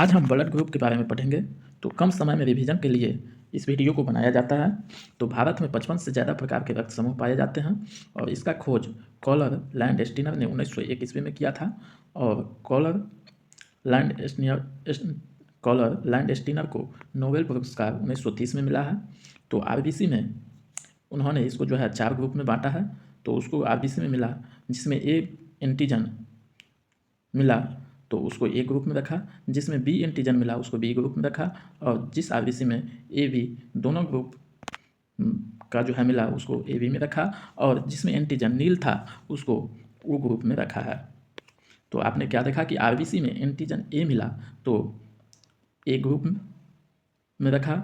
आज हम blood group के बारे में पढ़ेंगे। तो कम समय में रिवीजन के लिए इस वीडियो को बनाया जाता है। तो भारत में 55 से ज़्यादा प्रकार के रक्त समूह पाए जाते हैं और इसका खोज कॉलर लैंडस्टीनर ने 1901 ईस्वी में किया था। और कॉलर लैंडस्टीनर को नोबेल पुरस्कार 1930 में मिला है। तो आरबीसी में उन्होंने इसको जो है 4 ग्रुप में बांटा है। तो उसको आरबीसी में मिला, जिसमें ए एंटीजन मिला तो उसको ए ग्रुप में रखा, जिसमें बी एंटीजन मिला उसको बी ग्रुप में रखा, और जिस आरबीसी में ए बी दोनों ग्रुप का जो है मिला उसको ए बी में रखा, और जिसमें एंटीजन नील था उसको ओ ग्रुप में रखा है। तो आपने क्या देखा कि आरबीसी में एंटीजन ए मिला तो ए ग्रुप में रखा,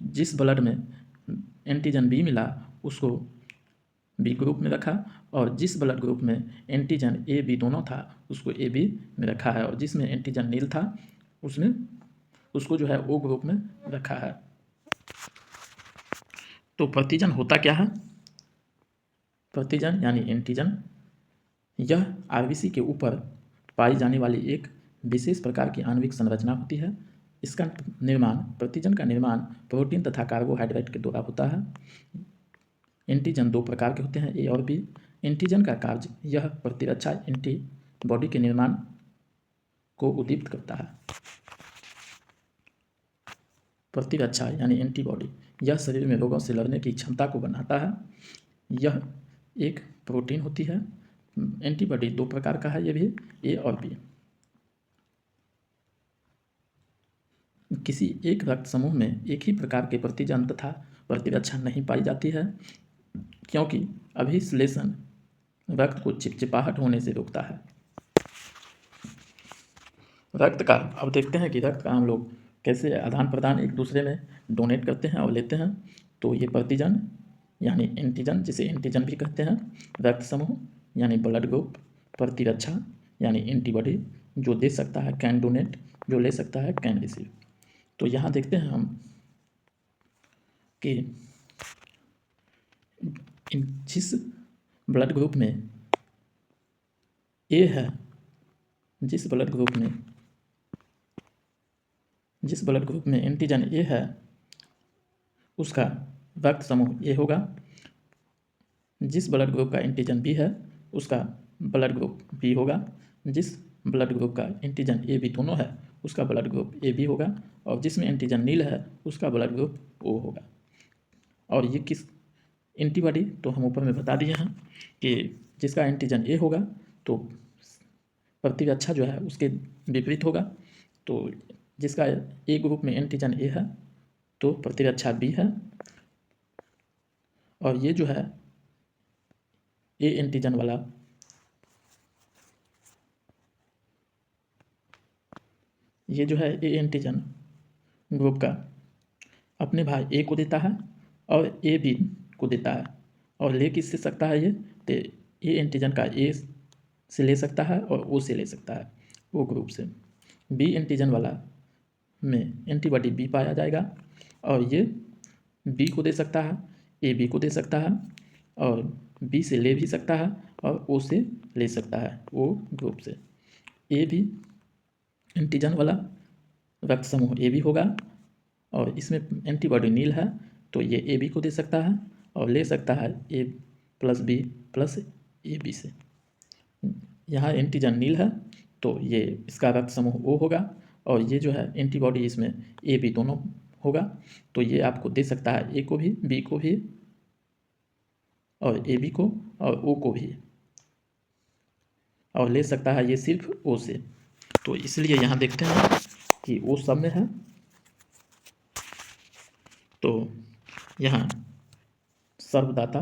जिस ब्लड में एंटीजन बी मिला उसको बी ग्रुप में रखा, और जिस ब्लड ग्रुप में एंटीजन ए बी दोनों था उसको ए बी में रखा है, और जिसमें एंटीजन नील था उसको जो है ओ ग्रुप में रखा है। तो प्रतिजन होता क्या है? प्रतिजन यानी एंटीजन, यह आरबीसी के ऊपर पाई जाने वाली एक विशेष प्रकार की आणविक संरचना होती है। इसका निर्माण प्रतिजन का निर्माण प्रोटीन तथा कार्बोहाइड्रेट के द्वारा होता है। एंटीजन 2 प्रकार के होते हैं, ए और बी। एंटीजन का कार्य यह प्रतिरक्षा एंटीबॉडी के निर्माण को उद्दीप्त करता है। प्रतिरक्षा यानी एंटीबॉडी, यह शरीर में रोगों से लड़ने की क्षमता को बनाता है। यह एक प्रोटीन होती है। एंटीबॉडी 2 प्रकार का है, ये भी ए और बी। किसी एक रक्त समूह में एक ही प्रकार के प्रतिजन तथा प्रतिरक्षा नहीं पाई जाती है, क्योंकि अभिश्लेषण रक्त को चिपचिपाहट होने से रोकता है। रक्त का अब देखते हैं कि रक्त का हम लोग कैसे आदान प्रदान एक दूसरे में डोनेट करते हैं और लेते हैं। तो ये प्रतिजन यानी एंटीजन, जिसे एंटीजन भी कहते हैं, रक्त समूह यानी ब्लड ग्रुप, प्रतिरक्षा यानी एंटीबॉडी, जो दे सकता है कैन डोनेट, जो ले सकता है कैन रिसीव। तो यहाँ देखते हैं हम कि जिस ब्लड ग्रुप में ए है, जिस ब्लड ग्रुप में एंटीजन ए है उसका रक्त समूह ए होगा। जिस ब्लड ग्रुप का एंटीजन बी है उसका ब्लड ग्रुप बी होगा। जिस ब्लड ग्रुप का एंटीजन ए बी दोनों है उसका ब्लड ग्रुप ए बी होगा, और जिसमें एंटीजन नील है उसका ब्लड ग्रुप ओ होगा। और ये किस एंटीबॉडी तो हम ऊपर में बता दिए हैं कि जिसका एंटीजन ए होगा तो प्रतिरक्षा जो है उसके विपरीत होगा। तो जिसका ए ग्रुप में एंटीजन ए है तो प्रतिरक्षा बी है, और ये जो है ए एंटीजन वाला ये जो है ए एंटीजन ग्रुप का अपने भाई ए को देता है और ए बी को देता है, और ले किससे सकता है ये, तो ए एंटीजन का ए से ले सकता है और ओ से ले सकता है, ओ ग्रुप से। बी एंटीजन वाला में एंटीबॉडी बी पाया जाएगा, और ये बी को दे सकता है, ए बी को दे सकता है, और बी से ले भी सकता है और ओ से ले सकता है, ओ ग्रुप से। ए बी एंटीजन वाला रक्त समूह ए बी होगा, और इसमें एंटीबॉडी नील है तो ये ए बी को दे सकता है और ले सकता है A plus B plus A B से। यहाँ एंटीजन नील है तो ये इसका रक्त समूह ओ होगा, और ये जो है एंटीबॉडी इसमें ए बी दोनों होगा, तो ये आपको दे सकता है ए को भी, बी को भी, और ए बी को और ओ को भी, और ले सकता है ये सिर्फ ओ से। तो इसलिए यहाँ देखते हैं कि ओ सब में है। तो यहाँ सर्वदाता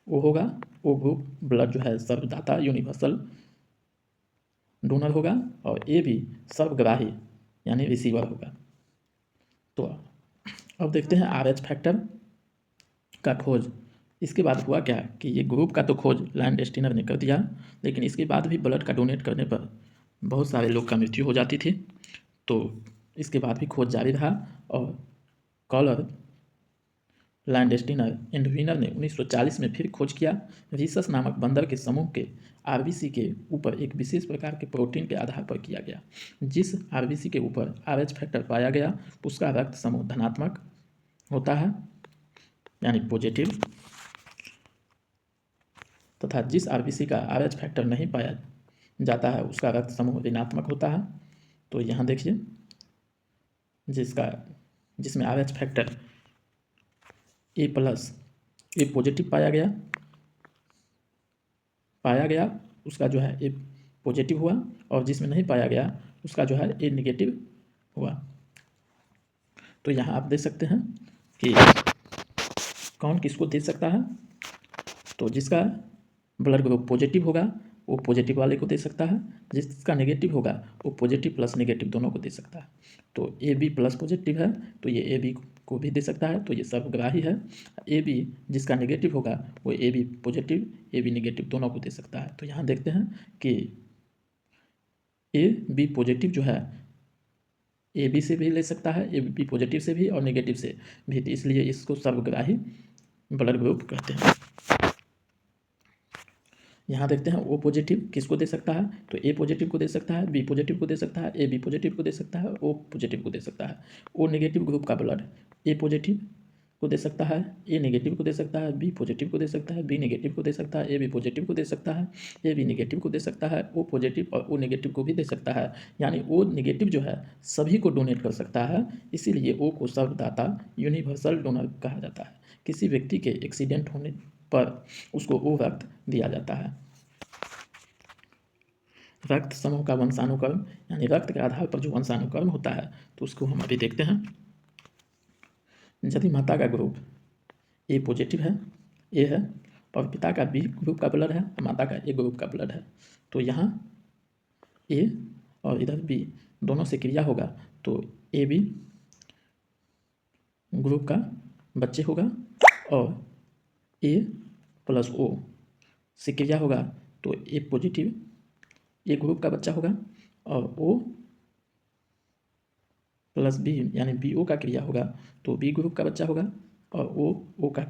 ओ होगा, ओ ग्रुप ब्लड जो है सर्वदाता यूनिवर्सल डोनर होगा, और ए भी सर्वग्राही यानी रिसीवर होगा। तो अब देखते हैं आरएच फैक्टर का खोज। इसके बाद हुआ क्या कि ये ग्रुप का तो खोज लैंडस्टीनर ने कर दिया, लेकिन इसके बाद भी ब्लड का डोनेट करने पर बहुत सारे लोग का मृत्यु हो जाती थी। तो इसके बाद भी खोज जारी रहा, और कॉलर लैंडस्टीनर एंड व्हीनर ने 1940 में फिर खोज किया। रीसस नामक बंदर के समूह के आरबीसी के ऊपर एक विशेष प्रकार के प्रोटीन के आधार पर किया गया। जिस आरबीसी के ऊपर RH फैक्टर पाया गया उसका रक्त समूह धनात्मक होता है यानी पॉजिटिव, तथा जिस आरबीसी का RH फैक्टर नहीं पाया जाता है उसका रक्त समूह ऋणात्मक होता है। तो यहाँ देखिए जिसमें RH फैक्टर ए पॉजिटिव पाया गया उसका जो है ए पॉजिटिव हुआ, और जिसमें नहीं पाया गया उसका जो है ए नेगेटिव हुआ। तो यहाँ आप देख सकते हैं कि कौन किसको दे सकता है। तो जिसका ब्लड ग्रुप पॉजिटिव होगा वो पॉजिटिव वाले को दे सकता है, जिसका नेगेटिव होगा वो पॉजिटिव प्लस नेगेटिव दोनों को दे सकता है। तो AB प्लस पॉजिटिव है तो ये AB को भी दे सकता है, तो ये सर्वग्राही है। AB जिसका नेगेटिव होगा वो AB पॉजिटिव AB नेगेटिव दोनों को दे सकता है। तो यहाँ देखते हैं कि AB पॉजिटिव जो है AB से भी ले सकता है, AB पॉजिटिव से भी और नेगेटिव से भी, तो इसलिए इसको सर्वग्राही ब्लड ग्रुप कहते हैं। यहाँ देखते हैं O पॉजिटिव किसको दे सकता है, तो A पॉजिटिव को दे सकता है, B पॉजिटिव को दे सकता है, AB पॉजिटिव को दे सकता है, O पॉजिटिव को दे सकता है। O नेगेटिव ग्रुप का ब्लड A पॉजिटिव को दे सकता है, A नेगेटिव को दे सकता है, B पॉजिटिव को दे सकता है, B नेगेटिव को दे सकता है, AB पॉजिटिव को दे सकता है, AB नेगेटिव को दे सकता है, O पॉजिटिव और O नेगेटिव को भी दे सकता है। यानी O नेगेटिव जो है सभी को डोनेट कर सकता है, इसीलिए O को सर्वदाता यूनिवर्सल डोनर कहा जाता है। किसी व्यक्ति के एक्सीडेंट होने पर उसको O रक्त दिया जाता है। रक्त समूह का वंशानुक्रम यानी रक्त के आधार पर जो वंशानुक्रम होता है तो उसको हम अभी देखते हैं। यदि माता का ग्रुप ए पॉजिटिव है, ए है, और पिता का बी ग्रुप का ब्लड है और माता का ए ग्रुप का ब्लड है, तो यहाँ ए और इधर बी दोनों से क्रिया होगा तो ए बी ग्रुप का बच्चे होगा, और ए प्लस ओ से क्रिया होगा तो ए पॉजिटिव ए ग्रुप का बच्चा होगा, और ओ प्लस बी यानी बी ओ का क्रिया होगा तो बी ग्रुप का बच्चा होगा, और ओ का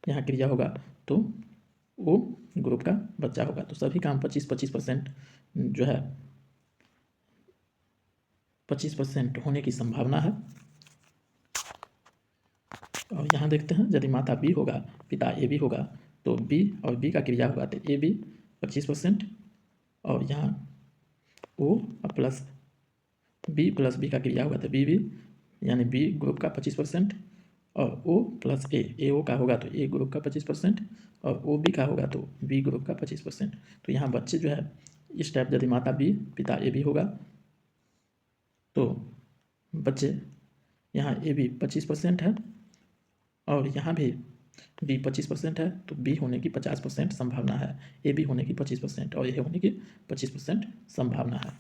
यहाँ क्रिया होगा तो ओ ग्रुप का बच्चा होगा। तो सभी काम 25% जो है 25% होने की संभावना है। और यहाँ देखते हैं यदि माता बी होगा पिता ए बी होगा तो बी और बी का क्रिया होगा तो ए बी 25%, और यहाँ ओ प्लस बी का क्रिया होगा तो बी यानी बी ग्रुप का 25%, और ओ प्लस ए ओ का होगा तो ए ग्रुप का 25%, और ओ बी का होगा तो बी ग्रुप का 25%। तो यहाँ बच्चे जो है इस टाइप यदि माता बी पिता ए बी होगा तो बच्चे यहाँ ए बी 25% है और यहाँ भी बी 25% है, तो बी होने की 50% संभावना है, ए बी होने की 25% और ए होने की 25% संभावना है।